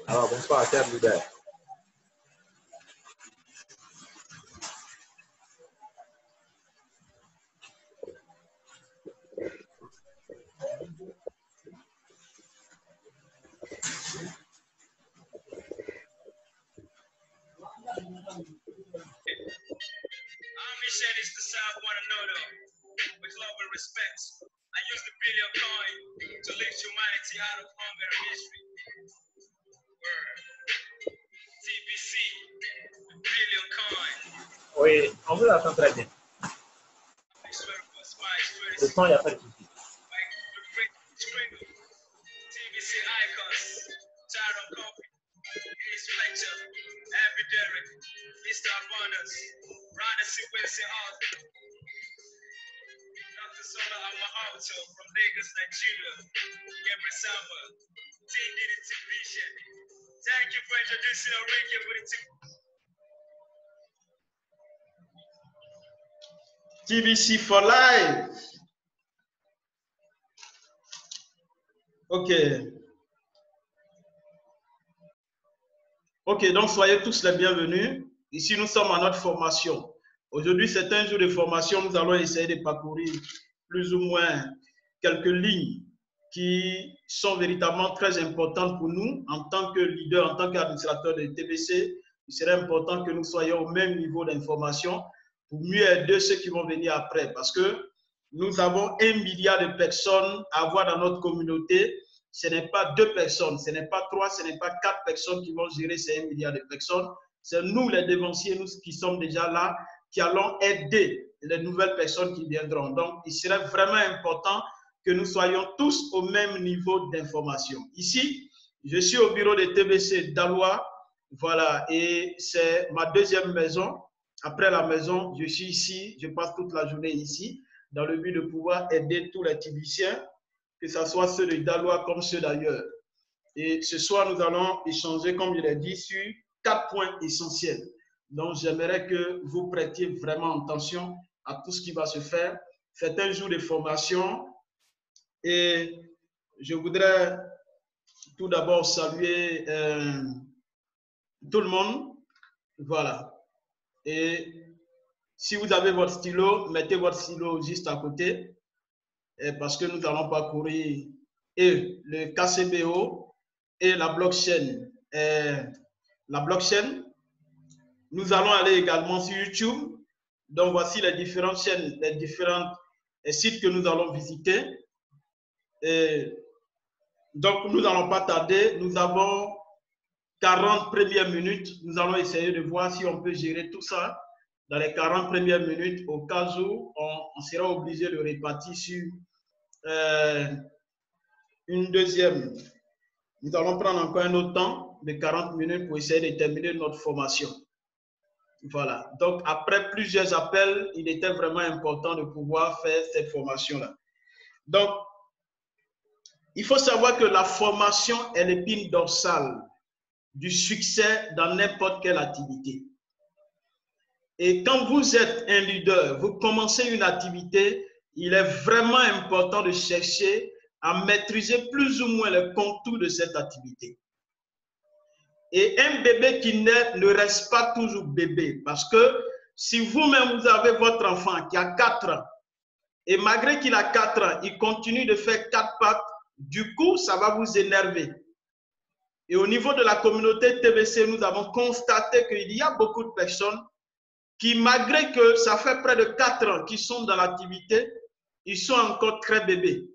Alors, bonsoir, cher leader. Our mission is to serve one another with love and respect. I use the billion coin to lift humanity out of hunger and misery. TBC, the billion coin. Oui, on vous entend très bien. Le son, il n'y a pas de souci. TBC icons, tired of coffee, Ace Fletcher, Abby Derrick, Mr. Abundance, Ronda Sequence Hall, Dr. Sola Amahalto from Lagos, Nigeria, Gabriel Samba, Team DDT Vision. Thank you for introducing Enrique with the TBC for life. Ok, donc soyez tous les bienvenus. Ici, nous sommes à notre formation. Aujourd'hui, c'est un jour de formation. Nous allons essayer de parcourir plus ou moins quelques lignes qui sont véritablement très importantes pour nous en tant que leader, en tant qu'administrateur de TBC. Il serait important que nous soyons au même niveau d'information pour mieux aider ceux qui vont venir après. Parce que nous avons 1 milliard de personnes à avoir dans notre communauté. Ce n'est pas 2 personnes, ce n'est pas 3, ce n'est pas 4 personnes qui vont gérer ces 1 milliard de personnes. C'est nous, les dévanciers, nous qui sommes déjà là, qui allons aider les nouvelles personnes qui viendront. Donc, il serait vraiment important que nous soyons tous au même niveau d'information. Ici, je suis au bureau de TBC d'Alois. Voilà, et c'est ma deuxième maison. Après la maison, je suis ici, je passe toute la journée ici, dans le but de pouvoir aider tous les Tibiciens, que ce soit ceux de Dalois comme ceux d'ailleurs. Et ce soir, nous allons échanger, comme je l'ai dit, sur 4 points essentiels. Donc, j'aimerais que vous prêtiez vraiment attention à tout ce qui va se faire. C'est un jour de formation et je voudrais tout d'abord saluer tout le monde. Voilà. Et si vous avez votre stylo, mettez votre stylo juste à côté parce que nous allons parcourir et le KCBO et la blockchain. Nous allons aller également sur YouTube. Donc, voici les différentes chaînes, les différents sites que nous allons visiter. Donc, nous n'allons pas tarder. Nous avons 40 premières minutes. Nous allons essayer de voir si on peut gérer tout ça dans les 40 premières minutes au cas où on sera obligé de répartir sur une deuxième. Nous allons prendre encore un autre temps de 40 minutes pour essayer de terminer notre formation. Voilà. Donc, après plusieurs appels, il était vraiment important de pouvoir faire cette formation-là. Donc, il faut savoir que la formation est l'épine dorsale du succès dans n'importe quelle activité. Et quand vous êtes un leader, vous commencez une activité, il est vraiment important de chercher à maîtriser plus ou moins le contour de cette activité. Et un bébé qui naît ne reste pas toujours bébé parce que si vous-même vous avez votre enfant qui a 4 ans et malgré qu'il a 4 ans, il continue de faire 4 pattes, du coup, ça va vous énerver. Et au niveau de la communauté TBC, nous avons constaté qu'il y a beaucoup de personnes qui, malgré que ça fait près de 4 ans qu'ils sont dans l'activité, ils sont encore très bébés.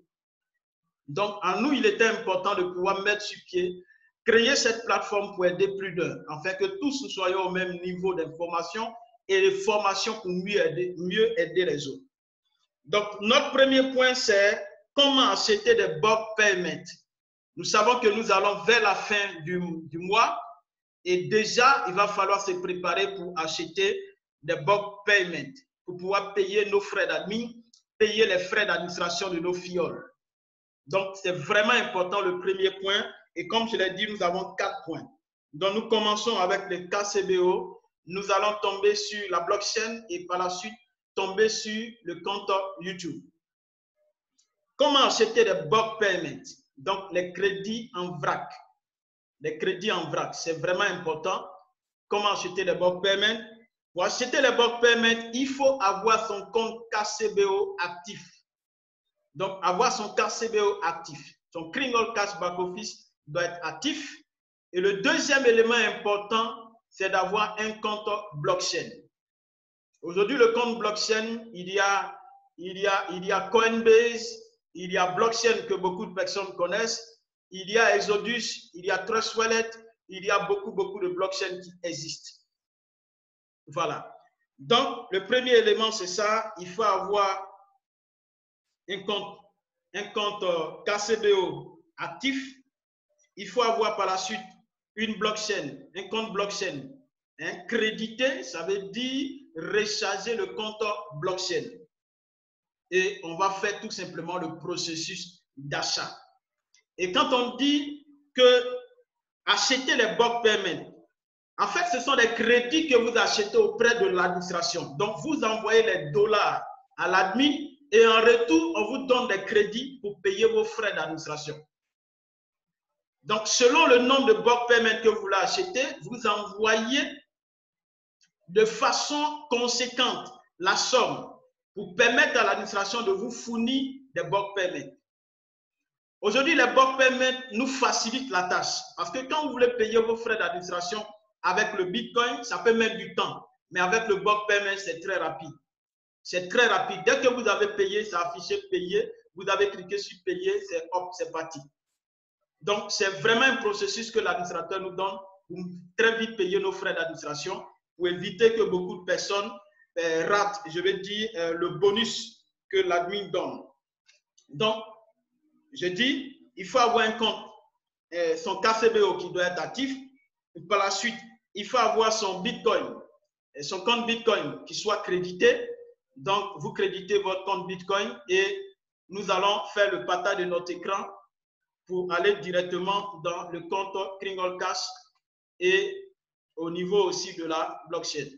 Donc, à nous, il était important de pouvoir mettre sur pied, créer cette plateforme pour aider plus d'un, afin que tous nous soyons au même niveau d'information et de formation pour mieux aider les autres. Donc, notre premier point, c'est comment acheter des bulk payments. Nous savons que nous allons vers la fin du mois et déjà, il va falloir se préparer pour acheter des bulk payments, pour pouvoir payer nos frais d'admin, payer les frais d'administration de nos fioles. Donc, c'est vraiment important le premier point. Et comme je l'ai dit, nous avons 4 points. Donc, nous commençons avec le KCBO. Nous allons tomber sur la blockchain et par la suite, tomber sur le compte YouTube. Comment acheter des bulk payments? Donc, les crédits en vrac. les crédits en vrac. C'est vraiment important. Comment acheter les bulk payments? Pour acheter les bulk payments, il faut avoir son compte KCBO actif. Donc, avoir son KCBO actif. Son Kringle Cash Back Office doit être actif. Et le deuxième élément important, c'est d'avoir un compte blockchain. Aujourd'hui, le compte blockchain, il y a Coinbase, il y a blockchain que beaucoup de personnes connaissent, il y a Exodus, il y a Trust Wallet, il y a beaucoup de blockchains qui existent. Voilà. Donc, le premier élément, c'est ça. Il faut avoir un compte KCBO actif. Il faut avoir par la suite une blockchain, un compte blockchain crédité. Ça veut dire recharger le compte blockchain. Et on va faire tout simplement le processus d'achat. Et quand on dit que acheter les bulk payments, en fait, ce sont des crédits que vous achetez auprès de l'administration. Donc, vous envoyez les dollars à l'admin et en retour, on vous donne des crédits pour payer vos frais d'administration. Donc, selon le nombre de bulk payments que vous voulez acheter, vous envoyez de façon conséquente la somme pour permettre à l'administration de vous fournir des bulk payments. Aujourd'hui, les bulk payments nous facilitent la tâche parce que quand vous voulez payer vos frais d'administration avec le Bitcoin, ça peut mettre du temps. Mais avec le bulk payment, c'est très rapide. C'est très rapide. Dès que vous avez payé, ça affiche payé. Vous avez cliqué sur payer, c'est hop, c'est parti. Donc, c'est vraiment un processus que l'administrateur nous donne pour très vite payer nos frais d'administration pour éviter que beaucoup de personnes ratent, je vais dire, le bonus que l'admin donne. Donc, je dis, il faut avoir un compte, son KCBO qui doit être actif. Et par la suite, il faut avoir son Bitcoin, son compte Bitcoin qui soit crédité. Donc, vous créditez votre compte Bitcoin et nous allons faire le partage de notre écran pour aller directement dans le compte Kringle Cash et au niveau aussi de la blockchain.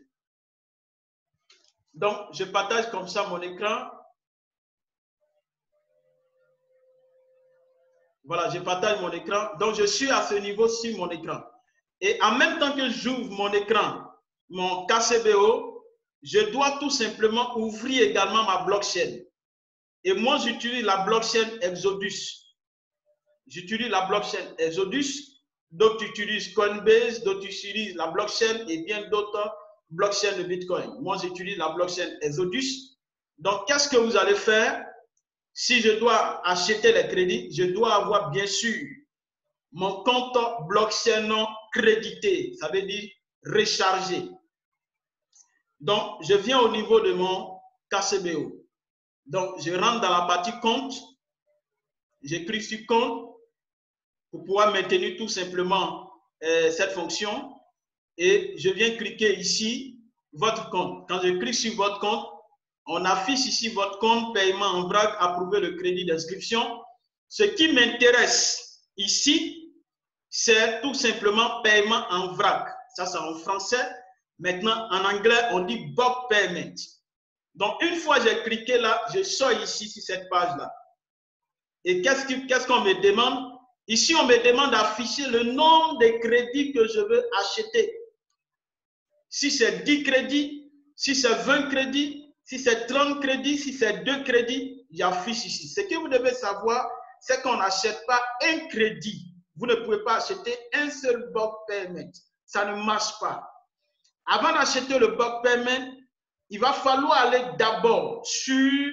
Donc, je partage comme ça mon écran. Voilà, je partage mon écran. Donc, je suis à ce niveau sur mon écran. Et en même temps que j'ouvre mon écran, mon KCBO, je dois tout simplement ouvrir également ma blockchain. Et moi, j'utilise la blockchain Exodus. J'utilise la blockchain Exodus. D'autres utilisent Coinbase, d'autres utilisent la blockchain et bien d'autres blockchains de Bitcoin. Moi, j'utilise la blockchain Exodus. Donc, qu'est-ce que vous allez faire? Si je dois acheter les crédits, je dois avoir bien sûr mon compte blockchain crédité, ça veut dire rechargé. Donc, je viens au niveau de mon KCBO. Donc, je rentre dans la partie compte, j'écris sur compte pour pouvoir maintenir tout simplement cette fonction et je viens cliquer ici, votre compte. Quand je clique sur votre compte, on affiche ici votre compte paiement en vrac, approuver le crédit d'inscription. Ce qui m'intéresse ici, c'est tout simplement paiement en vrac. Ça, c'est en français. Maintenant, en anglais, on dit bulk payment. Donc, une fois que j'ai cliqué là, je sors ici sur cette page-là. Et qu'est-ce qu'on me demande? Ici, on me demande d'afficher le nombre de crédits que je veux acheter. Si c'est 10 crédits, si c'est 20 crédits, si c'est 30 crédits, si c'est 2 crédits, j'affiche ici. Ce que vous devez savoir, c'est qu'on n'achète pas un crédit. Vous ne pouvez pas acheter un seul bulk payment. Ça ne marche pas. Avant d'acheter le bulk payment, il va falloir aller d'abord sur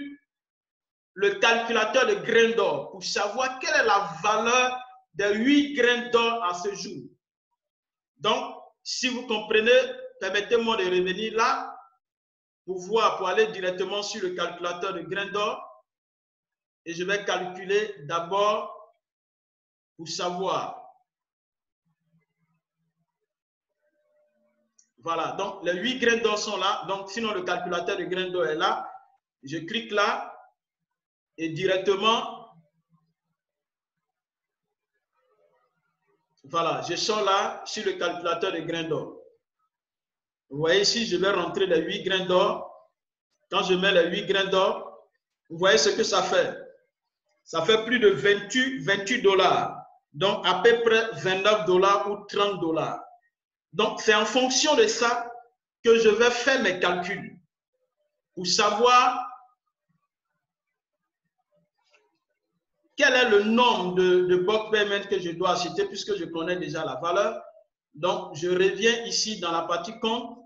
le calculateur de grains d'or pour savoir quelle est la valeur de 8 grains d'or à ce jour. Donc, si vous comprenez, permettez-moi de revenir là pour aller directement sur le calculateur de grains d'or et je vais calculer d'abord pour savoir. Voilà, donc les 8 grains d'or sont là. Donc, sinon le calculateur de grains d'or est là. Je clique là et directement, voilà, je sors là sur le calculateur de grains d'or. Vous voyez ici, je vais rentrer les 8 grains d'or. Quand je mets les 8 grains d'or, vous voyez ce que ça fait. Ça fait plus de 28 $. Donc, à peu près 29 $ ou 30 $. Donc, c'est en fonction de ça que je vais faire mes calculs pour savoir quel est le nombre de bulk payment que je dois acheter puisque je connais déjà la valeur. Donc, je reviens ici dans la partie compte.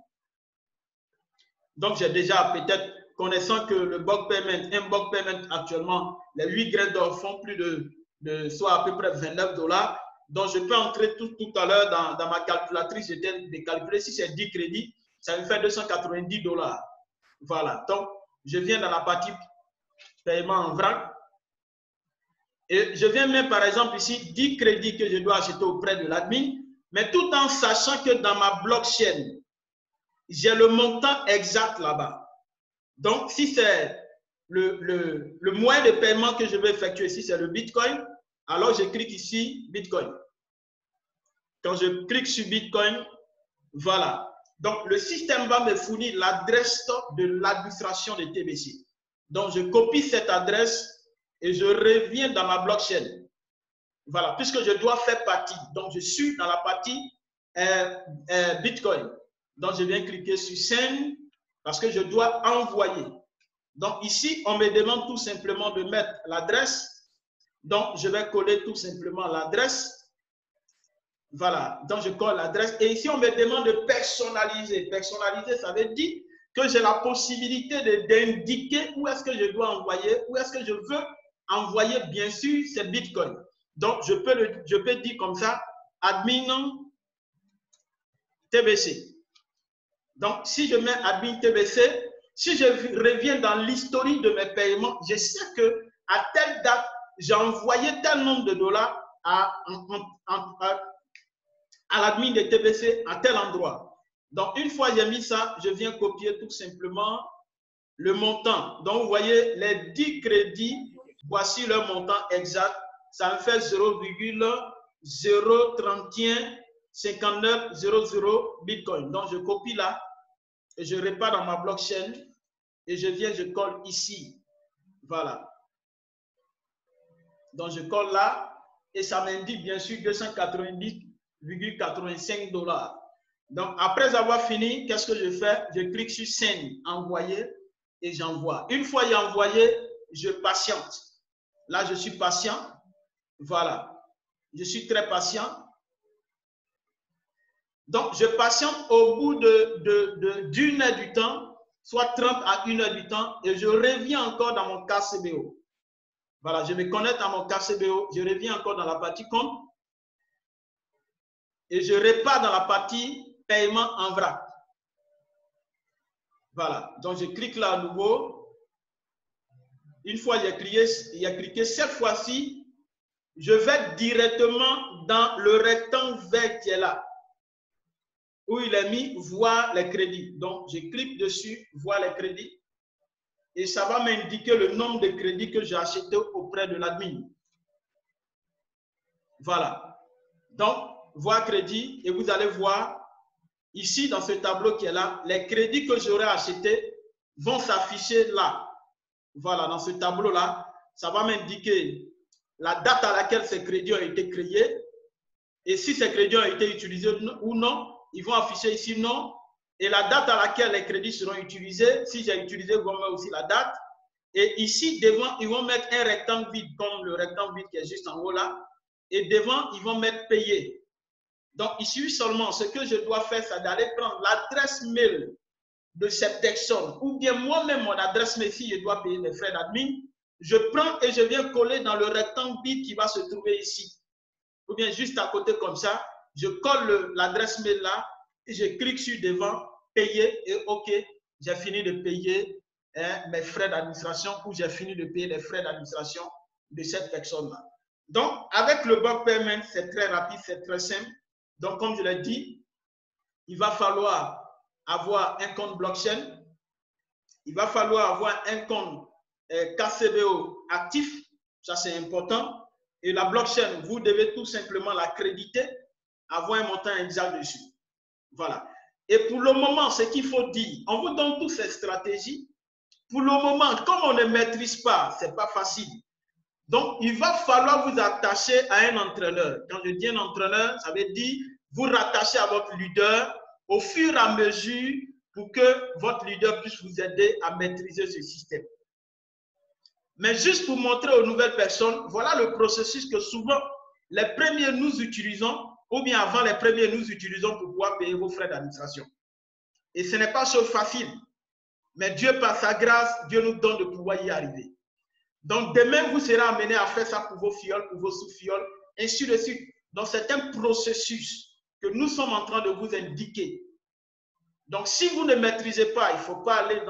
Donc, j'ai déjà peut-être, connaissant que le bulk payment, un bulk payment actuellement, les 8 grains d'or font plus de soit à peu près 29 $. Donc, je peux entrer tout à l'heure dans ma calculatrice, de calculer si c'est 10 crédits, ça me fait 290 $. Voilà. Donc, je viens dans la partie paiement en vrac. Et je viens même, par exemple, ici, 10 crédits que je dois acheter auprès de l'admin, mais tout en sachant que dans ma blockchain, j'ai le montant exact là-bas. Donc, si c'est le moyen de paiement que je vais effectuer, si c'est le Bitcoin, alors je clique ici, Bitcoin. Quand je clique sur Bitcoin, voilà. Donc, le système va me fournir l'adresse de l'administration de TBC. Donc, je copie cette adresse et je reviens dans ma blockchain. Voilà, puisque je dois faire partie. Donc, je suis dans la partie Bitcoin. Donc, je viens cliquer sur Send parce que je dois envoyer. Donc, ici, on me demande tout simplement de mettre l'adresse. Donc, je vais coller tout simplement l'adresse. Voilà, donc je colle l'adresse. Et ici, on me demande de personnaliser. Personnaliser, ça veut dire que j'ai la possibilité d'indiquer où est-ce que je dois envoyer, où est-ce que je veux envoyer, bien sûr, ces bitcoins. Donc, je peux dire comme ça, admin TBC. Donc, si je mets admin TBC, si je reviens dans l'historique de mes paiements, je sais que à telle date, j'ai envoyé tel nombre de dollars à l'admin de TBC à tel endroit. Donc, une fois j'ai mis ça, je viens copier tout simplement le montant. Donc, vous voyez, les 10 crédits, voici leur montant exact. Ça me fait 0,0315900 Bitcoin. Donc, je copie là et je repars dans ma blockchain et je viens, je colle ici. Voilà. Donc, je colle là et ça m'indique bien sûr 290,85 $. Donc, après avoir fini, qu'est-ce que je fais? Je clique sur Send, envoyer, et j'envoie. Une fois envoyé, je patiente. Là, je suis patient. Voilà. Je suis très patient. Donc, je patiente au bout d'une heure du temps, soit 30 à 1 heure du temps, et je reviens encore dans mon KCBO. Voilà, je me connecte à mon KCBO, je reviens encore dans la partie compte, et je repars dans la partie paiement en vrac. Voilà, donc je clique là à nouveau. Une fois j'ai cliqué, cette fois-ci, je vais directement dans le rectangle vert qui est là, où il est mis voir les crédits. Donc je clique dessus, voir les crédits, et ça va m'indiquer le nombre de crédits que j'ai acheté auprès de l'admin. Voilà, donc voir crédit, et vous allez voir ici dans ce tableau qui est là, les crédits que j'aurai achetés vont s'afficher là. Voilà, dans ce tableau-là, ça va m'indiquer la date à laquelle ces crédits ont été créés. Et si ces crédits ont été utilisés ou non, ils vont afficher ici non. Et la date à laquelle les crédits seront utilisés, si j'ai utilisé, ils vont mettre aussi la date. Et ici, devant, ils vont mettre un rectangle vide, comme le rectangle vide qui est juste en haut là. Et devant, ils vont mettre payer. Donc, ici seulement, ce que je dois faire, c'est d'aller prendre l'adresse mail de cette personne, ou bien moi-même, mon adresse mail, si je dois payer mes frais d'admin, je prends et je viens coller dans le rectangle vide qui va se trouver ici. Ou bien juste à côté comme ça, je colle l'adresse mail là, et je clique sur devant, payer, et OK, j'ai fini de payer mes frais d'administration, ou j'ai fini de payer les frais d'administration de cette personne-là. Donc, avec le bulk payment, c'est très rapide, c'est très simple. Donc, comme je l'ai dit, il va falloir avoir un compte blockchain, il va falloir avoir un compte KCBO actif, ça c'est important, et la blockchain, vous devez tout simplement la créditer, avoir un montant exact dessus. Voilà. Et pour le moment, ce qu'il faut dire, on vous donne toutes ces stratégies. Pour le moment, comme on ne maîtrise pas, ce n'est pas facile. Donc, il va falloir vous attacher à un entraîneur. Quand je dis un entraîneur, ça veut dire vous rattacher à votre leader au fur et à mesure pour que votre leader puisse vous aider à maîtriser ce système. Mais juste pour montrer aux nouvelles personnes, voilà le processus que souvent les premiers nous utilisons, ou bien avant les premiers nous utilisons pour pouvoir payer vos frais d'administration. Et ce n'est pas chose facile. Mais Dieu, par sa grâce, Dieu nous donne de pouvoir y arriver. Donc, demain, vous serez amené à faire ça pour vos fioles, pour vos sous-fioles, ainsi de suite. Donc, c'est un processus que nous sommes en train de vous indiquer. Donc, si vous ne maîtrisez pas, il ne faut pas aller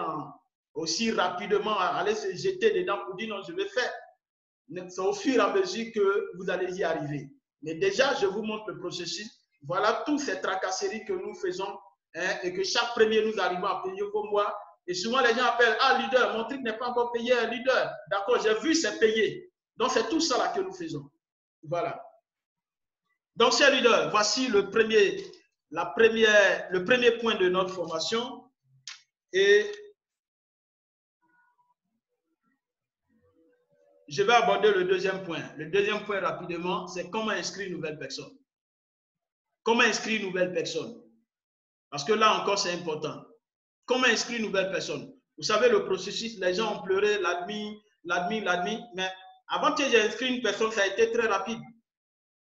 aussi rapidement, aller se jeter dedans pour dire non, je vais faire. C'est au fur et à mesure que vous allez y arriver. Mais déjà, je vous montre le processus. Voilà toutes ces tracasseries que nous faisons et que chaque premier nous arrivons à payer vos mois. Et souvent, les gens appellent, ah, leader, mon truc n'est pas encore payé, leader. D'accord, j'ai vu, c'est payé. Donc, c'est tout ça là que nous faisons. Voilà. Donc, chers leaders, voici le premier point de notre formation. Et je vais aborder le deuxième point. Le deuxième point rapidement, c'est comment inscrire une nouvelle personne. Comment inscrire une nouvelle personne? Parce que là encore, c'est important. Comment inscrire une nouvelle personne? Vous savez, le processus, les gens ont pleuré, l'admin, mais avant que j'ai inscrit une personne, ça a été très rapide.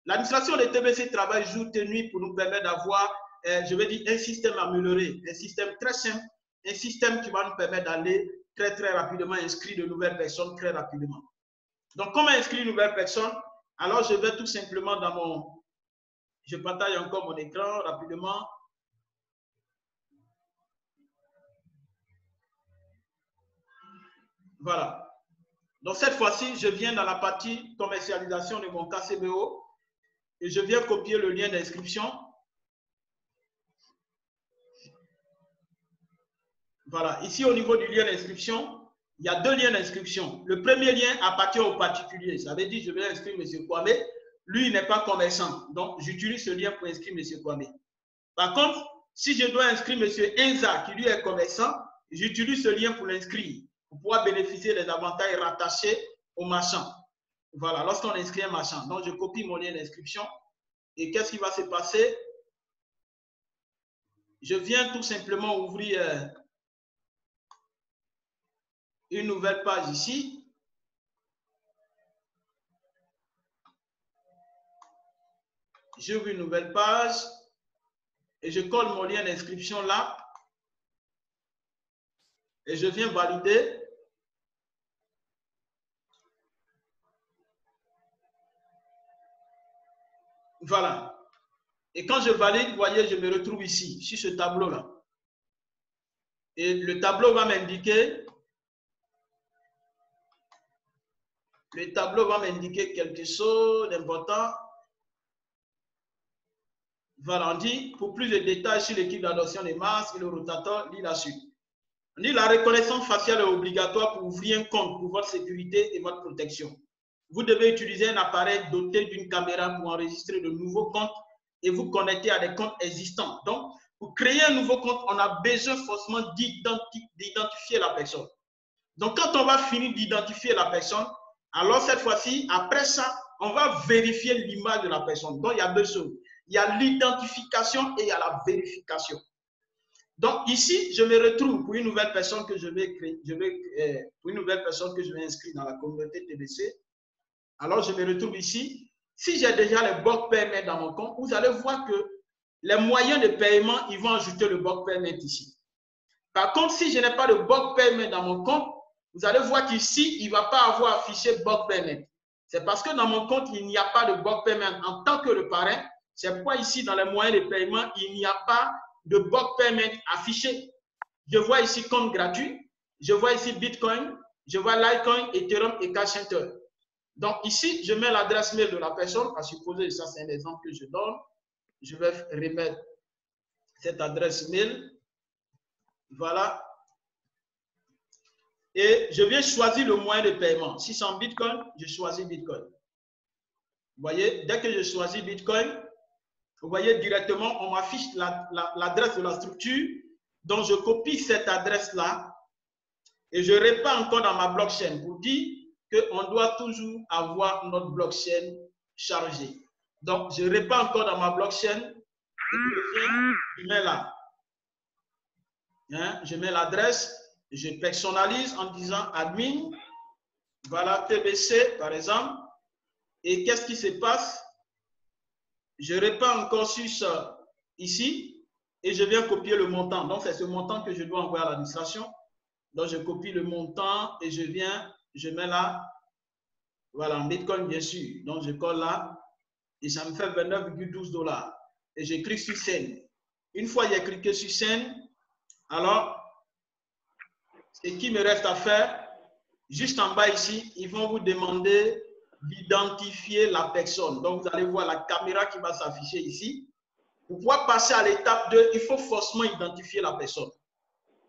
L'administration de TBC travaille jour et nuit pour nous permettre d'avoir, je vais dire, un système amélioré, un système très simple, un système qui va nous permettre d'aller très, très rapidement inscrire de nouvelles personnes très rapidement. Donc, comment inscrire une nouvelle personne? Alors, je vais tout simplement dans mon... Je partage encore mon écran rapidement. Voilà. Donc, cette fois-ci, je viens dans la partie commercialisation de mon KCBO et je viens copier le lien d'inscription. Voilà. Ici, au niveau du lien d'inscription, il y a deux liens d'inscription. Le premier lien appartient au particulier. Ça veut dire, je vais inscrire M. Kwame. Lui, il n'est pas commerçant. Donc, j'utilise ce lien pour inscrire M. Kwame. Par contre, si je dois inscrire M. Enza, qui lui est commerçant, j'utilise ce lien pour l'inscrire, pour pouvoir bénéficier des avantages rattachés au marchand. Voilà, lorsqu'on inscrit un marchand. Donc, je copie mon lien d'inscription. Et qu'est-ce qui va se passer? Je viens tout simplement ouvrir une nouvelle page ici. J'ouvre une nouvelle page et je colle mon lien d'inscription là. Et je viens valider. Voilà. Et quand je valide, vous voyez, je me retrouve ici, sur ce tableau-là. Et le tableau va m'indiquer quelque chose d'important. Voilà, on dit, pour plus de détails sur l'équipe d'adoption des masques et le rotateur, lis la suite. On dit, la reconnaissance faciale est obligatoire pour ouvrir un compte pour votre sécurité et votre protection. Vous devez utiliser un appareil doté d'une caméra pour enregistrer de nouveaux comptes et vous connecter à des comptes existants. Donc, pour créer un nouveau compte, on a besoin forcément d'identifier la personne. Donc, quand on va finir d'identifier la personne, alors cette fois-ci, après ça, on va vérifier l'image de la personne. Donc, il y a deux choses. Il y a l'identification et il y a la vérification. Donc, ici, je me retrouve pour une nouvelle personne que je vais créer, pour une nouvelle personne que je vais inscrire dans la communauté TBC. Alors, je me retrouve ici. Si j'ai déjà le bloc permis dans mon compte, vous allez voir que les moyens de paiement, ils vont ajouter le bloc permis ici. Par contre, si je n'ai pas de bloc permis dans mon compte, vous allez voir qu'ici, il ne va pas avoir affiché bloc permis. C'est parce que dans mon compte, il n'y a pas de bloc permis en tant que le parrain. C'est pourquoi ici, dans les moyens de paiement, il n'y a pas de bloc permis affiché. Je vois ici compte gratuit. Je vois ici Bitcoin. Je vois Litecoin, Ethereum et Cash Center. Donc ici, je mets l'adresse mail de la personne, à supposer, ça c'est un exemple que je donne. Je vais remettre cette adresse mail. Voilà. Et je viens choisir le moyen de paiement. Si c'est en Bitcoin, je choisis Bitcoin. Vous voyez, dès que je choisis Bitcoin, vous voyez directement, on m'affiche l'adresse de la structure. Donc, je copie cette adresse-là et je répare encore dans ma blockchain pour dire qu'on doit toujours avoir notre blockchain chargé. Donc, je répands encore dans ma blockchain. Et je mets là. Hein, je mets l'adresse. Je personnalise en disant admin. Voilà, TBC, par exemple. Et qu'est-ce qui se passe? Je répands encore sur ça ici. Et je viens copier le montant. Donc, c'est ce montant que je dois envoyer à l'administration. Donc, je copie le montant et je viens, je mets là. Voilà, en Bitcoin, bien sûr. Donc, je colle là. Et ça me fait 29,12 $. Et je clique sur Send. Une fois j'ai cliqué sur Send, alors, ce qui me reste à faire, juste en bas ici, ils vont vous demander d'identifier la personne. Donc, vous allez voir la caméra qui va s'afficher ici. Pour pouvoir passer à l'étape 2, il faut forcément identifier la personne.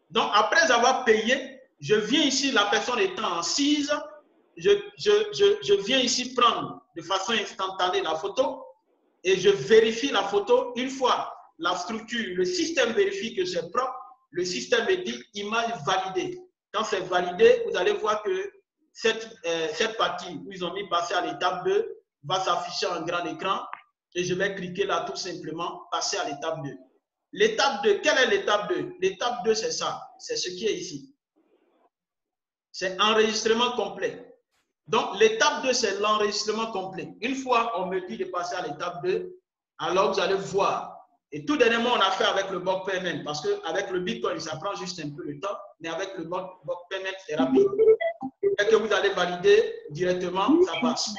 Donc, après avoir payé, je viens ici, la personne étant assise, je viens ici prendre de façon instantanée la photo et je vérifie la photo. Une fois la structure, le système vérifie que c'est propre, le système me dit image validée. Quand c'est validé, vous allez voir que cette partie où ils ont mis passer à l'étape 2 va s'afficher en grand écran et je vais cliquer là tout simplement, passer à l'étape 2. L'étape 2, quelle est l'étape 2? L'étape 2, c'est ça, c'est ce qui est ici. C'est enregistrement complet. Donc, l'étape 2, c'est l'enregistrement complet. Une fois on me dit de passer à l'étape 2, alors vous allez voir. Et tout dernièrement, on a fait avec le block payment, parce qu'avec le Bitcoin, ça prend juste un peu de temps, mais avec le block payment, c'est rapide. Dès que vous allez valider directement, ça passe.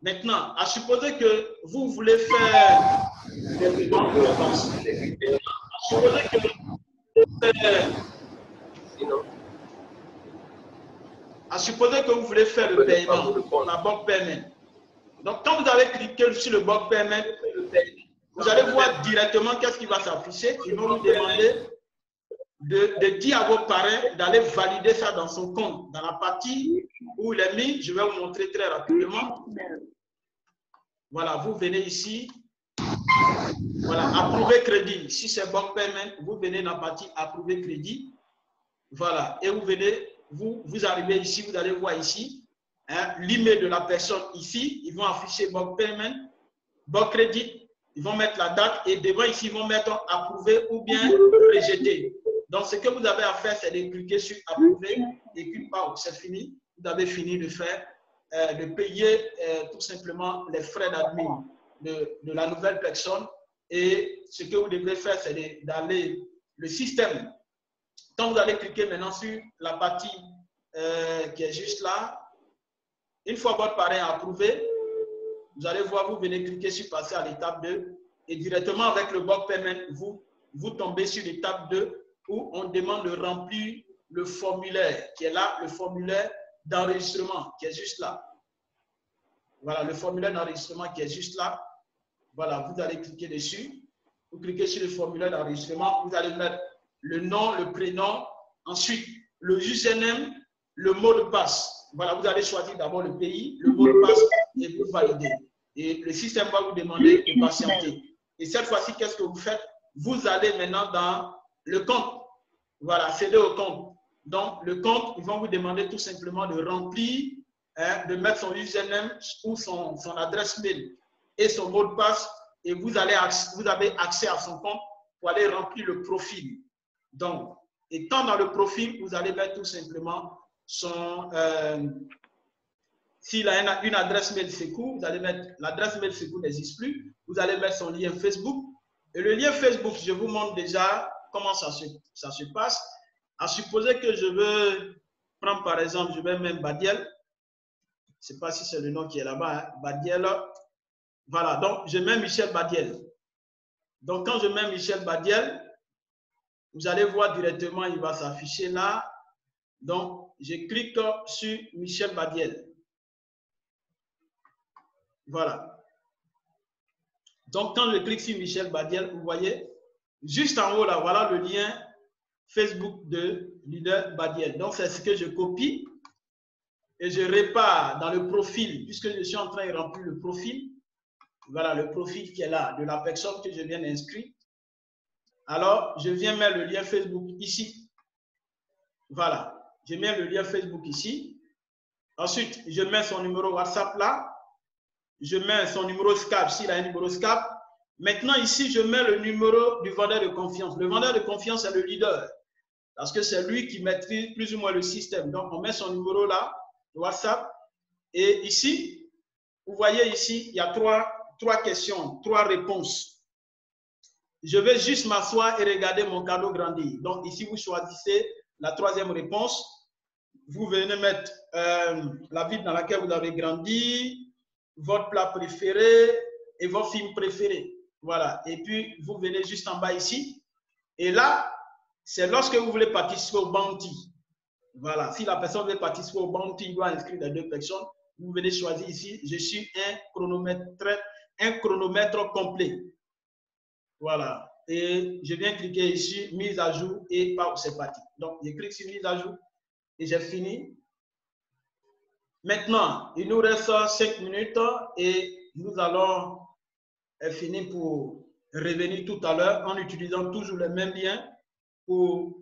Maintenant, à supposer que vous voulez faire des paiements, à supposer que à supposer que vous voulez faire le paiement, la block payment. Donc, quand vous allez cliquer sur le block payment, vous allez voir directement qu'est-ce qui va s'afficher. Ils vont vous demander de dire à vos parrains d'aller valider ça dans son compte. Dans la partie où il est mis, je vais vous montrer très rapidement. Voilà, vous venez ici. Voilà, approuver crédit. Si c'est block payment, vous venez dans la partie approuver crédit. Voilà, et vous venez, vous arrivez ici, vous allez voir ici, hein, l'email de la personne ici. Ils vont afficher block payment, block crédit. Ils vont mettre la date et devant ici, ils vont mettre approuver ou bien rejeter. Donc, ce que vous avez à faire, c'est de cliquer sur approuver et puis, c'est fini. Vous avez fini de faire, de payer tout simplement les frais d'admin de la nouvelle personne. Et ce que vous devez faire, c'est d'aller le système. Quand vous allez cliquer maintenant sur la partie qui est juste là, une fois votre parrain approuvé, vous allez voir, vous venez cliquer sur passer à l'étape 2 et directement avec le block payment, vous tombez sur l'étape 2 où on demande de remplir le formulaire qui est là, le formulaire d'enregistrement qui est juste là. Voilà, le formulaire d'enregistrement qui est juste là. Voilà, vous allez cliquer dessus. Vous cliquez sur le formulaire d'enregistrement, vous allez mettre le nom, le prénom, ensuite le username, le mot de passe. Voilà, vous allez choisir d'abord le pays, le mot de passe et vous validez. Et le système va vous demander de patienter. Et cette fois-ci, qu'est-ce que vous faites? Vous allez maintenant dans le compte. Voilà, accéder au compte. Donc, le compte, ils vont vous demander tout simplement de remplir, hein, de mettre son username ou son adresse mail et son mot de passe. Et vous avez accès à son compte pour aller remplir le profil. Donc, étant dans le profil, vous allez mettre tout simplement son... s'il a une adresse mail Secours, vous allez mettre l'adresse mail Secours n'existe plus. Vous allez mettre son lien Facebook. Et le lien Facebook, je vous montre déjà comment ça se passe. À supposer que je veux prendre par exemple, je vais mettre Badiel. Je ne sais pas si c'est le nom qui est là-bas. Hein. Badiel. Voilà, donc je mets Michel Badiel. Donc quand je mets Michel Badiel, vous allez voir directement, il va s'afficher là. Donc je clique sur Michel Badiel. Voilà. Donc, quand je clique sur Michel Badiel, vous voyez, juste en haut, là, voilà le lien Facebook de Leader Badiel. Donc, c'est ce que je copie et je répare dans le profil, puisque je suis en train de remplir le profil. Voilà, le profil qui est là, de la personne que je viens d'inscrire. Alors, je viens mettre le lien Facebook ici. Voilà, je mets le lien Facebook ici. Ensuite, je mets son numéro WhatsApp là. Je mets son numéro Skype, s'il a un numéro Skype. Maintenant, ici, je mets le numéro du vendeur de confiance. Le vendeur de confiance est le leader, parce que c'est lui qui maîtrise plus ou moins le système. Donc, on met son numéro là, WhatsApp. Et ici, vous voyez ici, il y a trois questions, 3 réponses. Je vais juste m'asseoir et regarder mon cadeau grandir. Donc, ici, vous choisissez la 3e réponse. Vous venez mettre la ville dans laquelle vous avez grandi, votre plat préféré et vos films préférés. Voilà. Et puis, vous venez juste en bas ici. Et là, c'est lorsque vous voulez participer au bounty. Voilà. Si la personne veut participer au bounty, il doit inscrire les 2 personnes. Vous venez choisir ici. Je suis un chronomètre complet. Voilà. Et je viens cliquer ici, mise à jour et c'est parti. Donc, je clique sur mise à jour et j'ai fini. Maintenant, il nous reste 5 minutes et nous allons finir pour revenir tout à l'heure en utilisant toujours les mêmes liens pour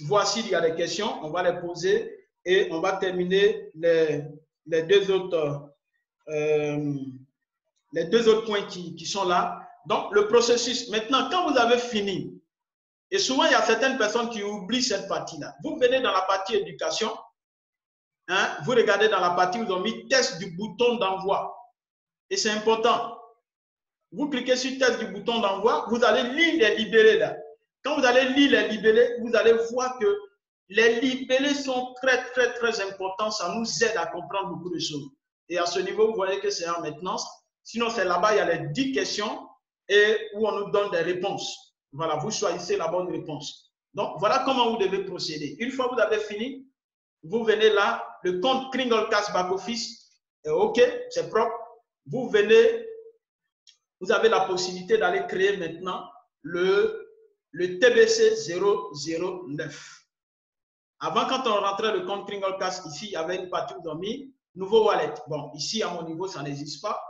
voir s'il y a des questions. On va les poser et on va terminer les 2 autres points qui sont là. Donc, le processus. Maintenant, quand vous avez fini, et souvent, il y a certaines personnes qui oublient cette partie-là. Vous venez dans la partie éducation. Hein, vous regardez dans la partie où ils ont mis test du bouton d'envoi. Et c'est important. Vous cliquez sur test du bouton d'envoi, vous allez lire les libellés là. Quand vous allez lire les libellés, vous allez voir que les libellés sont très, très, très importants. Ça nous aide à comprendre beaucoup de choses. Et à ce niveau, vous voyez que c'est en maintenance. Sinon, c'est là-bas, il y a les 10 questions et où on nous donne des réponses. Voilà, vous choisissez la bonne réponse. Donc, voilà comment vous devez procéder. Une fois que vous avez fini, vous venez là, le compte Kringlecast Back Office est OK, c'est propre. Vous venez, vous avez la possibilité d'aller créer maintenant le TBC 009. Avant, quand on rentrait le compte Kringlecast, ici, il y avait une partie où ils ont mis nouveau wallet. Bon, ici, à mon niveau, ça n'existe pas.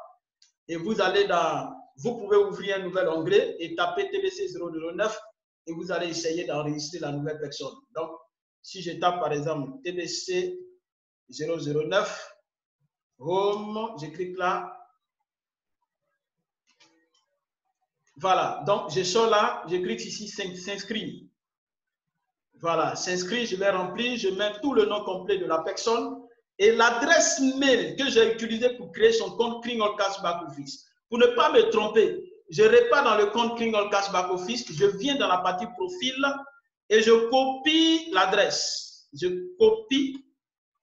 Et vous allez dans, vous pouvez ouvrir un nouvel onglet et taper TBC 009 et vous allez essayer d'enregistrer la nouvelle personne. Donc, si je tape par exemple TBC 009, Home, je clique là. Voilà, donc je sors là, je clique ici, s'inscrire. Voilà, s'inscrire, je vais remplir, je mets tout le nom complet de la personne et l'adresse mail que j'ai utilisée pour créer son compte Kringlecast Back Office. Pour ne pas me tromper, je repars dans le compte Kringlecast Back Office, je viens dans la partie profil et je copie l'adresse. Je copie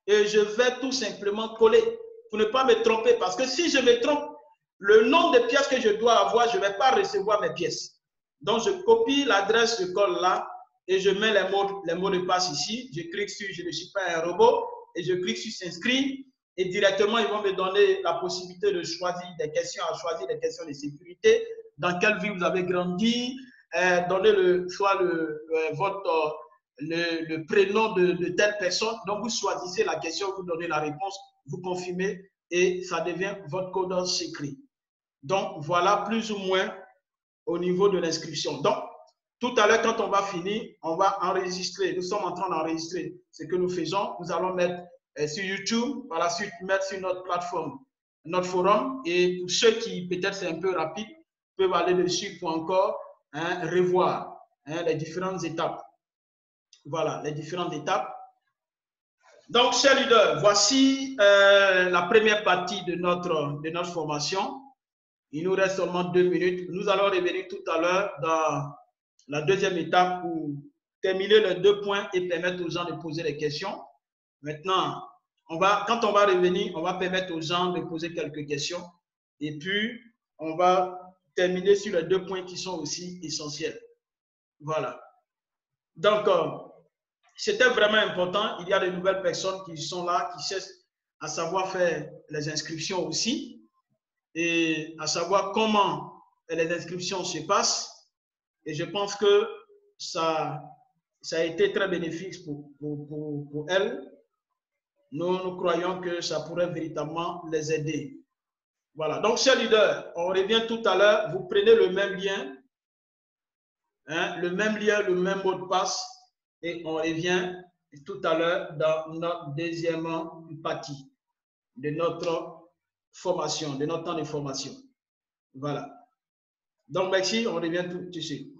et je vais tout simplement coller pour ne pas me tromper. Parce que si je me trompe, le nombre de pièces que je dois avoir, je ne vais pas recevoir mes pièces. Donc, je copie l'adresse, je colle là et je mets les mots de passe ici. Je clique sur « Je ne suis pas un robot » et je clique sur « S'inscrire » et directement, ils vont me donner la possibilité de choisir des questions, à choisir des questions de sécurité, dans quelle ville vous avez grandi, donner le prénom de telle personne. Donc, vous choisissez la question, vous donnez la réponse, vous confirmez et ça devient votre code secret. Donc, voilà plus ou moins au niveau de l'inscription. Donc, tout à l'heure, quand on va finir, on va enregistrer. Nous sommes en train d'enregistrer ce que nous faisons. Nous allons mettre sur YouTube, par la suite mettre sur notre plateforme, notre forum. Et pour ceux qui, peut-être c'est un peu rapide, peuvent aller dessus pour encore revoir les différentes étapes. Voilà, les différentes étapes. Donc, chers leaders, voici la première partie de notre formation. Il nous reste seulement 2 minutes. Nous allons revenir tout à l'heure dans la deuxième étape pour terminer les 2 points et permettre aux gens de poser des questions. Maintenant, quand on va revenir, on va permettre aux gens de poser quelques questions. Et puis, on va terminer sur les 2 points qui sont aussi essentiels. Voilà. Donc, c'était vraiment important. Il y a de nouvelles personnes qui sont là, qui cherchent à savoir faire les inscriptions aussi et à savoir comment les inscriptions se passent. Et je pense que ça a été très bénéfique pour elles. Nous croyons que ça pourrait véritablement les aider. Voilà. Donc, chers leaders, on revient tout à l'heure. Vous prenez le même lien, le même mot de passe. Et on revient tout à l'heure dans notre deuxième partie. de notre formation, de notre temps de formation. Voilà. Donc, merci, on revient tout de suite.